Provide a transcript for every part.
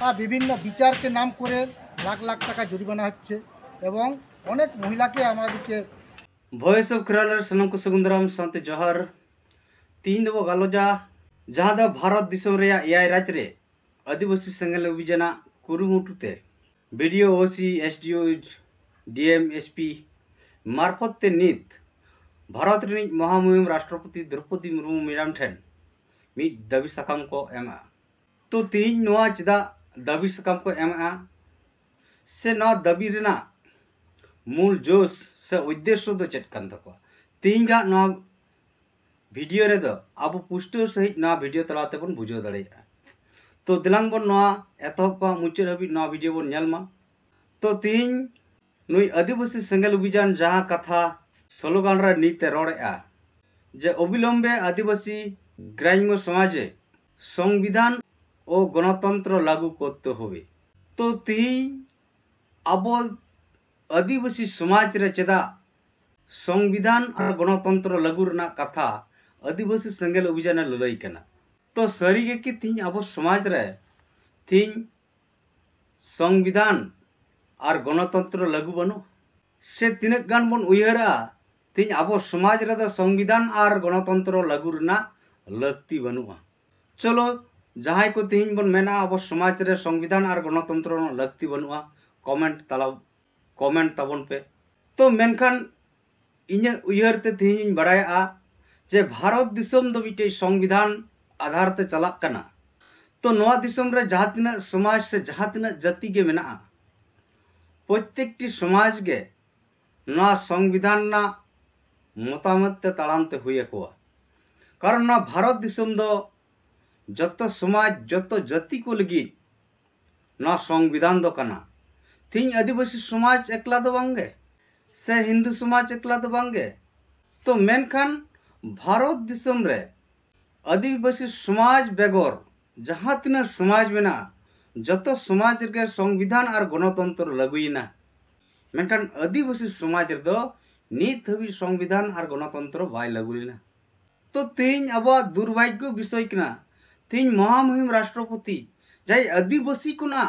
বিভিন্ন বিচারকে নাম করে লাখ লাখ টাকা জরিমানা হচ্ছে এবং অনেক মহিলাকে আমাদেরকে ভয়েস অফ খেরালার সনম को सगुंदराम सानते जोहर तीन दो गालोजा जहां द भारत दिसम रे एआई राज्य रे आदिवासी सेंगेल अभियान कुरुमुटुते वीडियो ओसी एसडीओ डीएम एसपी मार्फत ते नित भारत रे महामुहिम राष्ट्रपति द्रौपदी मुर्मू मैडम ठेन मिद दाबी साकाम को एमा तो तीन नोआ चदा दाबी साकाम को एमा से नोआ दाबी रेना मूल जोश से उद्देश्य दो चेक कान तको तीन गा नोआ वीडियो रे दो अब पुष्टि सहित नोआ वीडियो तलाते बन बुझो दड़ेया तो दिलांग बन नोआ एतहब को मुचाद हबी नोआ वीडियो बन नेलमा तो तीन नुई आदिवासी सेंगेल अभियान जहां कथा स्लोगान रे नीते रोड़ेया जे अविलंबे आदिवासी ग्राम्य समाजे संविधान और गणतंत्र लागू करते हुए तो तीन अब आदिवासी समाज रे चेदा संविधान और गणतंत्र लागू रना कथा आदिवासी सेंगेल अभियान ललई कना तो सारी कि तीन अब समाज रे तीन संविधान और गणतंत्र लागू बनो से तीन गान बन उयहरा तीन अब समाज रे संविधान और गणतंत्र लागू रना लगती बनुआ चलो जहां को तीन बन मेना अब समाज रे संविधान और गणतंत्र लगती बनुआ कमेंट तबन पे तो मेनखान इन उयहर ते तीन बड़ाया जे भारत दिसम दो मिटे संविधान आधार ते चलाक कना तो नोआ दिसम रे जहां तिना समाज से जहां तिना जाति के मेना प्रत्येकटी समाज के नोआ संविधान ना मतामत ते ताड़ामते हुए को कारण ना भारत दिसम दो जत समाज जत जाति को लगी ना संविधान दो कना तीन आदिवासी समाज एकला दो बांगे से हिंदू समाज एकला दो बांगे तो मेनखान भारत दिसम रे आदिवासी समाज बेगोर जहां तीन समाज में ना जत समाज के संविधान और गणतंत्र लागुना मेनखान आदिवासी समाज रे दो नित हबी संविधान और गणतंत्र बाय लागुना तो तीन अब दुर्भाग्य विषय कना तीन महामुहिम राष्ट्रपति जाय आदिवासी को ना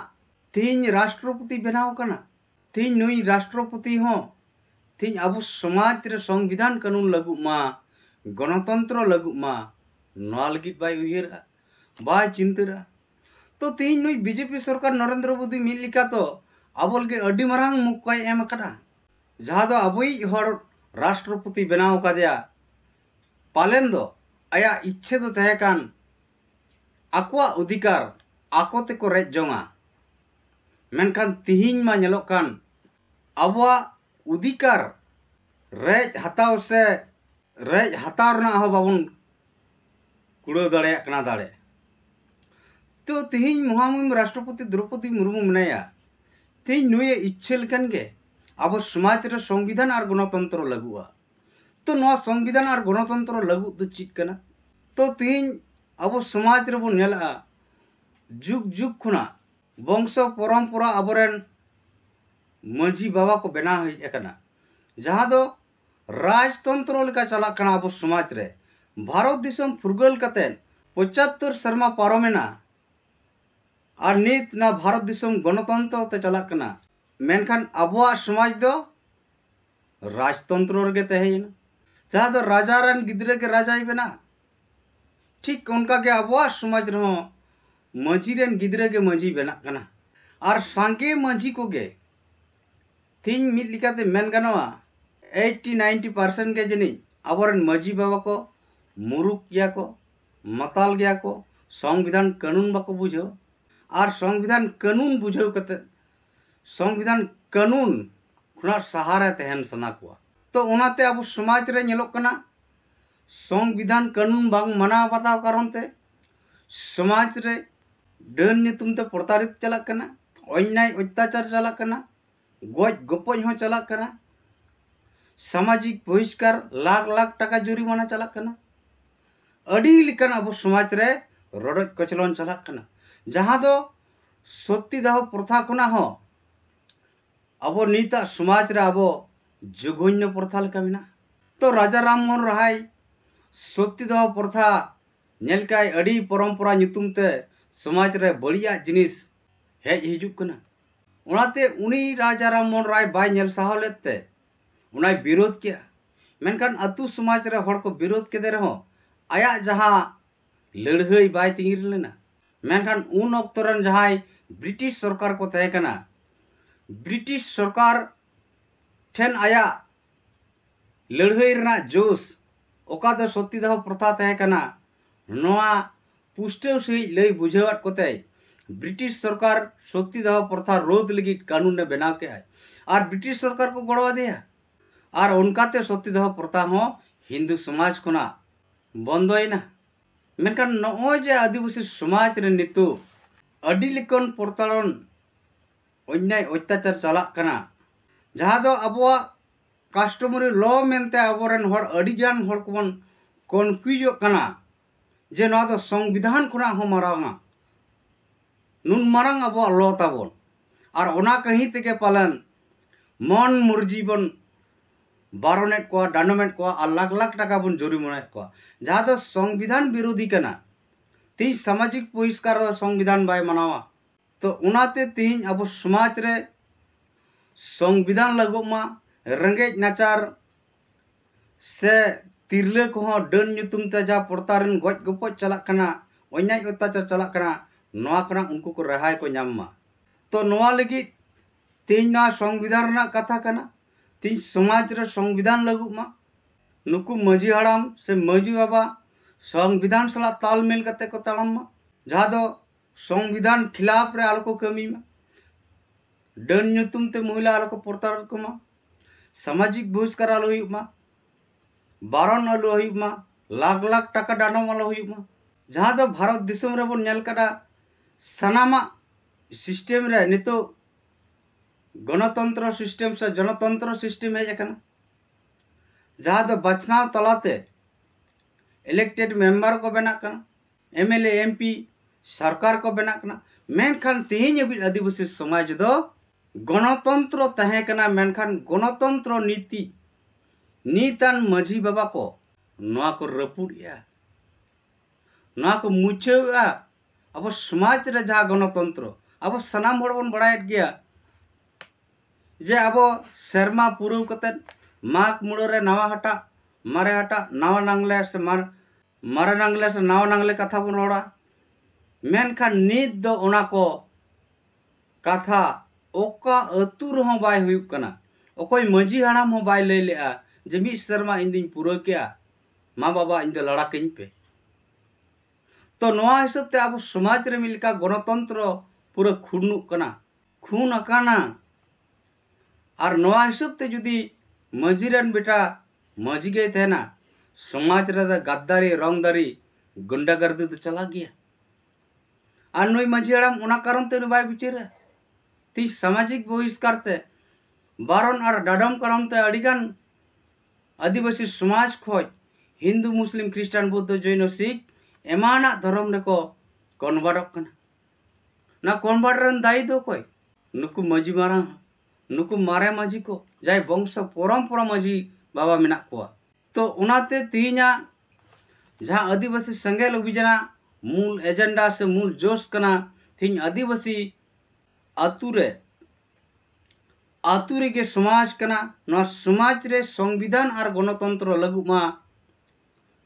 तीन राष्ट्रपति बनाव कना तीन नुई राष्ट्रपति हो तीन अब समाज रे संविधान कानून लागू मा गणतंत्र लागू मा नोआ लगी बाय उयहरा बाय चिंतरा तो तीन नुई बीजेपी सरकार नरेंद्र मोदी मिल लिका तो अबल के अडी मारांग मुक्काय एम कना जहां दो अबई हर राष्ट्रपति बनाव कादया पालेन दो आया इच्छे दो तहकान आकुआ अधिकार आको ते को रेज जोंगा मेनखान तिहिन मा नेलोक कान अबवा अधिकार रेज हताव से रेज हताव रना हो बाबन कुड़ो दाड़े कना दाड़े तो तिहिन महामुहिम राष्ट्रपति द्रौपदी मुर्मू मनाया तीन नुए इच्छे लेकन के अब समाज रे संविधान और गणतंत्र लागुआ तो नोआ संविधान और गणतंत्र लागू तो चित कना तो तीन अब समाज रे बन नेला जुग जुग खुना वंश परंपरा अबरेन मंझी बाबा को बना हुई जहां दो राजतंत्र लेका चला कना अब समाज रे भारत दिसम फुरगल कतेन 75 शर्मा पारोमेना और नित ना भारत दिसम गणतंत्र ते चला कना मेनखान अबवा समाज दो राजतंत्र रे तहेन जहां दो राजा रन गिदरे के राजा ही बना ठीक उनका के अबवा समाज रे मझी रेन गिदरे के मझी बना कना और सांगे मझी को गे तीन मिट लिकाते मेन गानवा 80-90% के जनी अबरन मझी बाबा को मुरुक गया को मताल गया को संविधान कानून बाको बुझो और संविधान कानून बुझो कते संविधान कानून खुना सहारा तहन सना को तो उनाते अब समाज रे नेलोक कना संविधान कानून बांग मना बताव कारण ते समाज रे डन नितुम ते प्रतारित चला कना अन्याय अत्याचार चला कना गज गपज हो चला कना सामाजिक बहिष्कार लाख लाख टाका जुर्माना चला कना अडी लिकन अब समाज रे रडज कचलन चला कना जहां दो सत्ती दाह प्रथा खुना हो अब नीता समाज रे अब जघन्य प्रथा लेका मेना तो राजा राम मोहन राय सत्ती दाह प्रथा नेलकाय अडी परंपरा नितुम ते समाज रे बड़िया जिनिस हेज हिजुक कना उनाते उनी राजा राममोहन राय बाय नेल साहो लेते उनाय विरोध किया मेनखान अतु समाज रे हर को विरोध केदे रहो आया जहां लड़हई बाय तिंगिर लेना मेनखान उन अक्तरन जहां ब्रिटिश सरकार को तय कना ब्रिटिश सरकार ठेन आया लड़हई रना जोश ओका दो सतीदाह प्रथा तय कना नोआ पुष्टव सही लई बुझावत कोते ब्रिटिश सरकार सतीदाह प्रथा रोध लगी कानून ने बनाव के है और ब्रिटिश सरकार को गड़वा दिया और उनकाते सतीदाह प्रथा हो हिंदू समाज कोना बंदोयना मेनखान नोय जे आदिवासी समाज रे नितु अडी लेकन प्रताड़न अन्याय अत्याचार चला कना जहां दो अबवा कस्टमरी लॉ मेनते अबोरन हर अडिगान हर कोबन कन्फ्यूज कना जे नोआ दो संविधान खुना हो मारांगा नुन मारांग अबवा लॉ ताबोन और ओना कहीं तेके पालन मन मुर्जी बन बारोनेट को डांडोमेंट को और लाख लाख टाका बन जुर्माना को जहां दो संविधान विरोधी कना ती सामाजिक बहिष्कार संविधान बाय मनावा तो उनाते तीन अब समाज रे संविधान लागू मा रंगेज नाचार से तिरले को डन नुतुम ते जा प्रतारन गज गपज चलाक कना अन्याय अत्याचार चलाक कना नोआ कना उनको को रहाय को नामा तो नोआ लगी तीन ना संविधान ना कथा कना तीन समाज रे संविधान लागू मा नुकु मजी हड़ाम से मजी बाबा संविधान सला तालमेल कते को ताड़म मा जहां दो संविधान खिलाफ रे आलो को कमी मा डन नुतुम ते महिला आलो को प्रतार को मा सामाजिक बहिष्कार आलो हुई मा बारन आलो हुई मा लाख लाख टाका डांडम आलो हुई मा जहां दो भारत दिसम रे बन नेल कदा सनामा सिस्टम रे नितो गणतंत्र सिस्टम से जनतंत्र सिस्टम है जकना जहां दो बचनाव तलाते इलेक्टेड मेंबर को बना कना एमएलए एमपी सरकार को बना कना मेनखान तेज अभी आदिवासी समाज दो गणतंत्र तहे कना मेनखान गणतंत्र नीति नीतान मझी बाबा को नोआ को रपुड़िया नोआ को मुछेआ अब समाज रे जहां गणतंत्र अब सनाम हड़ बन बड़ायत गया जे अब शर्मा पुरव कते माग मुड़ो रे नवा हटा मारे हटा नवा नांगले से मारे नांगले से नवा नांगले कथा बन रोड़ा मेनखान नीत दो ओना को कथा ओका अतु रहो बाय हुयुक कना ओकोय मजी हाड़ाम हो बाय लई लेआ जे मी शर्मा इंदिन पुरो किया माँ बाबा इन दो लड़ा किन पे तो नोआ हिसाब ते अब समाज रे मिलका गणतंत्र पूरा खूनु कना खून अकाना और नोआ हिसाब ते जुदी मजीरन बेटा मजी गए थे ना समाज रे गद्दारी रंगदारी गुंडागर्दी तो चला गया और नई मजी हड़ाम उना कारण ते बाय बिचारा ती सामाजिक बहिष्कार ते बारन और डाडम कारण ते अडिगान आदिवासी समाज खोज हिंदू मुस्लिम ख्रिस्टान बौद्ध जैन सिख एमाना धर्म रे को कन्वर्ट कना ना कन्वर्टरन दायी दो कोई नुकु मजी मारा नुकु मारे मजी को जाय वंश परंपरा मजी बाबा मेना को तो उनाते तीना जहां आदिवासी संगेल अभियाना मूल एजेंडा से मूल जोश कना तीन आदिवासी आतुरे के समाज कना ना समाज रे संविधान और गणतंत्र लागू मा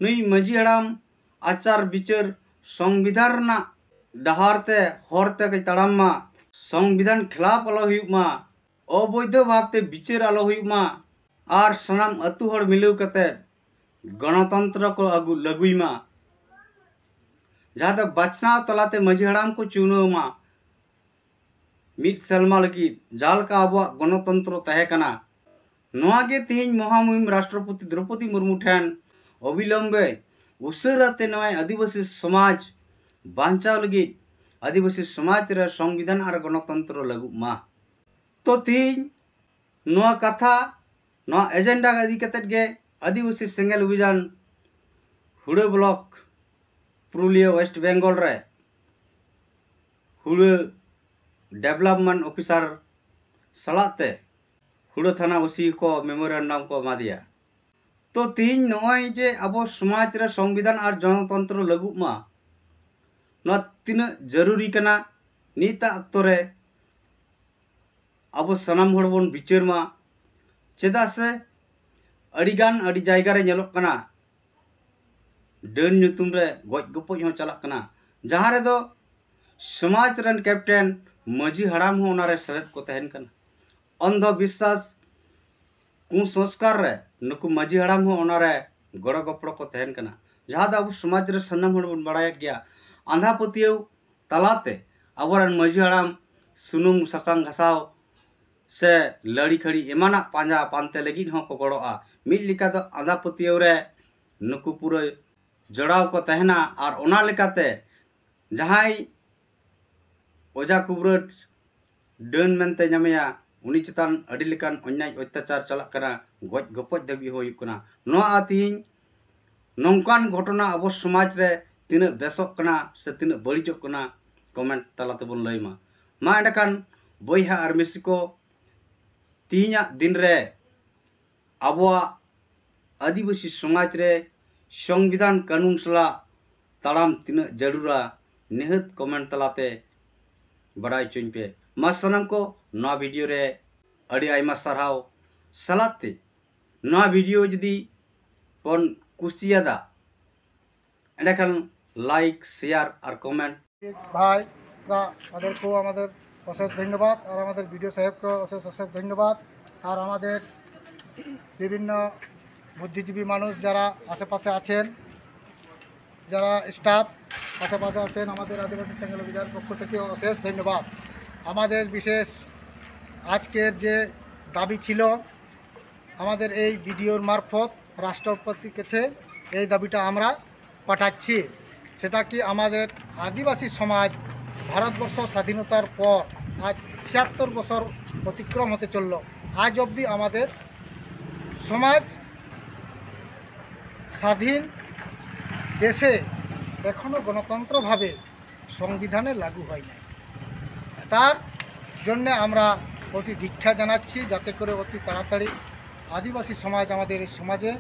नई मजी हड़ाम आचार विचार संविधान ना डहारते हरते के तड़ाम मा संविधान खिलाफ आलो हुई मा अवैध भावते विचार आलो हुई मा और सनाम अतु हड़ मिलव कते गणतंत्र को अगु लगुई मा जहां बचनाव तलाते मजी हड़ाम को चुनाव मा मिट सलमा लगी जाल का अब गणतंत्र तहे कना नोआ गे तिहिन महामुहिम राष्ट्रपति द्रौपदी मुर्मू ठेन अविलंबे उसराते नोय आदिवासी समाज बांचाव लगी आदिवासी समाज रे संविधान और गणतंत्र लागू मा तो तिहिन नोआ कथा नोआ एजेंडा इदी कतेत गे आदिवासी सेंगेल अभियान हुड़े ब्लॉक पुरुलिया वेस्ट बेंगल रे हुड़े डेवलपमेंट ऑफिसर सलाते हुड़ो थाना उसी को मेमोरेंडम को मा दिया तो तीन नय जे अब समाज रे संविधान और जनतंत्र लागू मा न तीन जरूरी कना ᱱᱤᱛᱟᱜ ᱚᱠᱛᱚ ᱨᱮ ᱟᱵᱚ ᱥᱟᱱᱟᱢ ᱦᱚᱲ ᱵᱚᱱ ᱵᱤᱪᱟᱹᱨ ᱢᱟ, ᱪᱮᱫᱟᱜ ᱥᱮ ᱟᱹᱰᱤ ᱡᱟᱭᱜᱟ ᱨᱮ ᱧᱮᱞᱚᱜ ᱠᱟᱱᱟ ᱰᱟᱹᱱ ᱧᱩᱛᱩᱢ ᱨᱮ ᱜᱚᱡ ᱜᱚᱯᱚᱡ ᱦᱚᱸ ᱪᱟᱞᱟᱜ ᱠᱟᱱᱟ, ᱡᱟᱦᱟᱸ ᱨᱮᱫᱚ ᱥᱚᱢᱟᱡᱽ ᱨᱮᱱ ᱠᱮᱯᱴᱮᱱ ᱢᱟᱹᱡᱷᱤ ᱦᱟᱲᱟᱢ ᱦᱚᱸ ᱚᱱᱟᱨᱮ ᱥᱮᱞᱮᱫ ᱠᱚ ᱛᱟᱦᱮᱱ ᱠᱟᱱᱟ। ᱚᱱᱫᱷᱚ ᱵᱤᱥᱥᱟᱥ ᱠᱩᱥᱚᱝᱥᱠᱟᱨ ᱨᱮ ᱱᱩᱠᱩ ᱢᱟᱹᱡᱷᱤ ᱦᱟᱲᱟᱢ ᱦᱚᱸ ᱚᱱᱟᱨᱮ ᱜᱚᱲᱚ ᱜᱚᱯᱚᱲᱚ ᱠᱚ ᱛᱟᱦᱮᱱ ᱠᱟᱱᱟ, ᱡᱟᱦᱟᱸ ᱫᱚ ᱟᱵᱚ ᱥᱚᱢᱟᱡᱽ ᱨᱮ ᱥᱟᱱᱟᱢ ᱦᱚᱲ ᱵᱚᱱ ᱵᱟᱲᱟᱭᱮᱫ ᱜᱮᱭᱟ। ᱟᱸᱫᱷᱟ ᱯᱟᱹᱛᱭᱟᱹᱣ ᱛᱟᱞᱟᱛᱮ ᱟᱵᱚᱨᱮᱱ ᱢᱟᱹᱡᱷᱤ ᱦᱟᱲᱟᱢ ᱥᱩᱱᱩᱢ ᱥᱟᱥᱟᱝ ᱜᱷᱟᱥᱟᱣ ᱥᱮ ᱞᱟᱹᱲᱤ ᱠᱷᱟᱹᱲᱤ ᱮᱢᱟᱱᱟᱜ ᱯᱟᱸᱡᱟ ᱯᱟᱱᱛᱮ ᱞᱟᱹᱜᱤᱫ ᱦᱚᱸ ᱠᱚ ᱜᱚᱲᱚᱜᱼᱟ। ᱢᱤᱫ ᱞᱮᱠᱟ ᱫᱚ ᱟᱸᱫᱷᱟ ᱯᱟᱹᱛᱭᱟᱹᱣ ᱨᱮ ᱱᱩᱠᱩ ᱯᱩᱨᱟᱹ ᱡᱚᱲᱟᱣ ᱠᱚ ᱛᱟᱦᱮᱱᱟ, ᱟᱨ ᱚᱱᱟ ᱞᱮᱠᱟᱛᱮ ᱡᱟᱦᱟᱸᱭ ᱚᱡᱟ ᱠᱩᱵᱨᱟᱹᱴ ᱰᱟᱹᱱ ᱢᱮᱱᱛᱮ ᱧᱟᱢᱮᱭᱟ, ᱩᱱᱤ ᱪᱮᱛᱟᱱ ᱟᱹᱰᱤ ᱞᱮᱠᱟᱱ ᱚᱱᱱযায় ᱚᱛᱛযাচার ᱪᱟᱞᱟᱜ ᱠᱟᱱᱟ, ᱜᱚᱡ ᱜᱚᱯᱚᱡ ᱫᱷᱟᱹᱵᱤᱡ ᱦᱩᱭᱩᱜ ᱠᱟᱱᱟ। ᱱᱚᱣᱟ ᱛᱮᱦᱮᱧ ᱱᱚᱝᱠᱟᱱ ᱜᱷᱚᱴᱚᱱᱟ ᱟᱵᱚ ᱥᱚᱢᱟᱡᱽ ᱨᱮ ᱛᱤᱱᱟᱹᱜ ᱵᱮᱥᱚᱜ ᱠᱟᱱᱟ ᱥᱮ ᱛᱤᱱᱟᱹᱜ ᱵᱟᱹᱲᱤᱡᱚᱜ ᱠᱟᱱᱟ, ᱠᱚᱢᱮন্ট ᱛᱟᱞᱟ ᱛᱮᱵᱚᱱ ᱞᱟᱹᱭ ᱢᱟ। ᱢᱟ ᱮᱸᱰᱮᱠᱷᱟᱱ ᱵᱚᱭᱦᱟ ᱟᱨ ᱢᱤᱥᱤ ᱠᱚ, ᱛᱤᱦᱤᱧᱟᱜ ᱫᱤᱱ ᱨᱮ ᱟᱵᱚᱣᱟᱜ आदिवासी समाज रे संविधान कानून सला ताड़ाम तीना जरूरा निहत कमेंट तलाते बड़ाई चुन पे मा सनम को नवा वीडियो रे अड़ी आयमा सरहाव सलाते नवा वीडियो जदि बन कुसियादा एंडेखान लाइक शेयर और कमेंट ভাই তাদেরকেও আমাদের অশেষ ধন্যবাদ, আর আমাদের ভিডিও সাহেবকে অশেষ ধন্যবাদ, আর আমাদের বিভিন্ন বুদ্ধিজীবী মানুষ যারা আশেপাশে আছেন, যারা স্টাফ আশেপাশে আছেন, আমাদের আদিবাসী সেঙ্গেল অভিযানের পক্ষ থেকে অশেষ ধন্যবাদ। আমাদের বিশেষ আজকের যে দাবি ছিল, আমাদের এই ভিডিওর মারফত রাষ্ট্রপতির কাছে এই দাবিটা আমরা পাঠাচ্ছি। সেটা কি, আমাদের আদিবাসী সমাজ ভারতবর্ষ স্বাধীনতার পর আজ ৭৬ বছর অতিক্রম হতে চলল, আজ অবধি আমাদের সমাজ স্বাধীন দেশে এখনও গণতন্ত্রভাবে সংবিধানে লাগু হয় না। তার জন্যে আমরা অতি দীক্ষা জানাচ্ছি, যাতে করে অতি তাড়াতাড়ি আদিবাসী সমাজ আমাদের এই সমাজে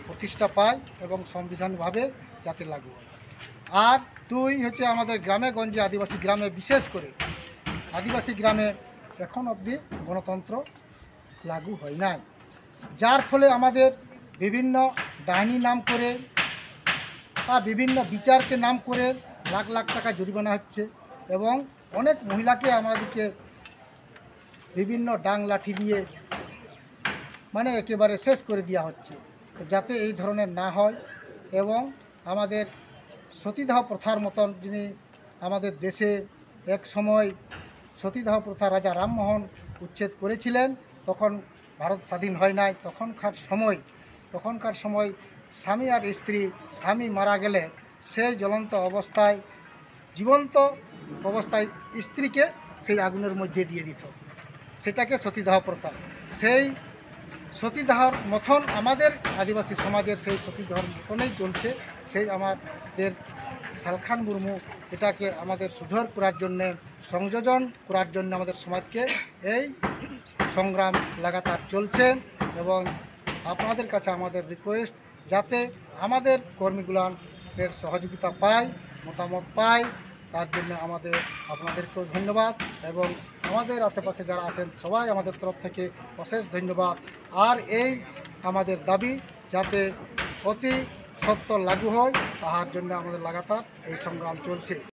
প্রতিষ্ঠা পায় এবং সংবিধানভাবে যাতে লাগু হয়। আর দুই হচ্ছে, আমাদের গ্রামে গঞ্জে আদিবাসী গ্রামে, বিশেষ করে আদিবাসী গ্রামে এখন অবধি গণতন্ত্র লাগু হয় নাই, যার ফলে আমাদের বিভিন্ন ডাইনি নাম করে বা বিভিন্ন বিচারকে নাম করে লাখ লাখ টাকা জরিমানা হচ্ছে, এবং অনেক মহিলাকে আমাদেরকে বিভিন্ন ডাং লাঠি দিয়ে মানে একেবারে শেষ করে দেওয়া হচ্ছে। যাতে এই ধরনের না হয় এবং আমাদের সতীদাহ প্রথার মতন, যিনি আমাদের দেশে এক সময় সতীদাহ প্রথা রাজা রামমোহন উচ্ছেদ করেছিলেন, তখন ভারত স্বাধীন হয় নাই। তখনকার সময় স্বামী আর স্ত্রী, স্বামী মারা গেলে সেই জীবন্ত অবস্থায় স্ত্রীকে সেই আগুনের মধ্যে দিয়ে দিত, সেটাকে সতীদাহ প্রথা। সেই সতীদাহর মতন আমাদের আদিবাসী সমাজের সেই সতীদাহর মতনই চলছে। সেই আমাদের শালখান মুর্মু এটাকে আমাদের সুধার করার জন্যে, সংযোজন করার জন্য আমাদের সমাজকে এই সংগ্রাম লাগাতার চলছে। এবং আপনাদের কাছে আমাদের রিকোয়েস্ট, যাতে আমাদের কর্মীগুলোর সহযোগিতা পায়, মতামত পায়, তার জন্য আপনাদেরকেও ধন্যবাদ, এবং আমাদের আশেপাশে যারা আছেন সবাই আমাদের তরফ থেকে অশেষ ধন্যবাদ। আর এই আমাদের দাবি যাতে অতি সত্বর লাগু হয়, তাহার জন্য আমাদের লাগাতার এই সংগ্রাম চলছে।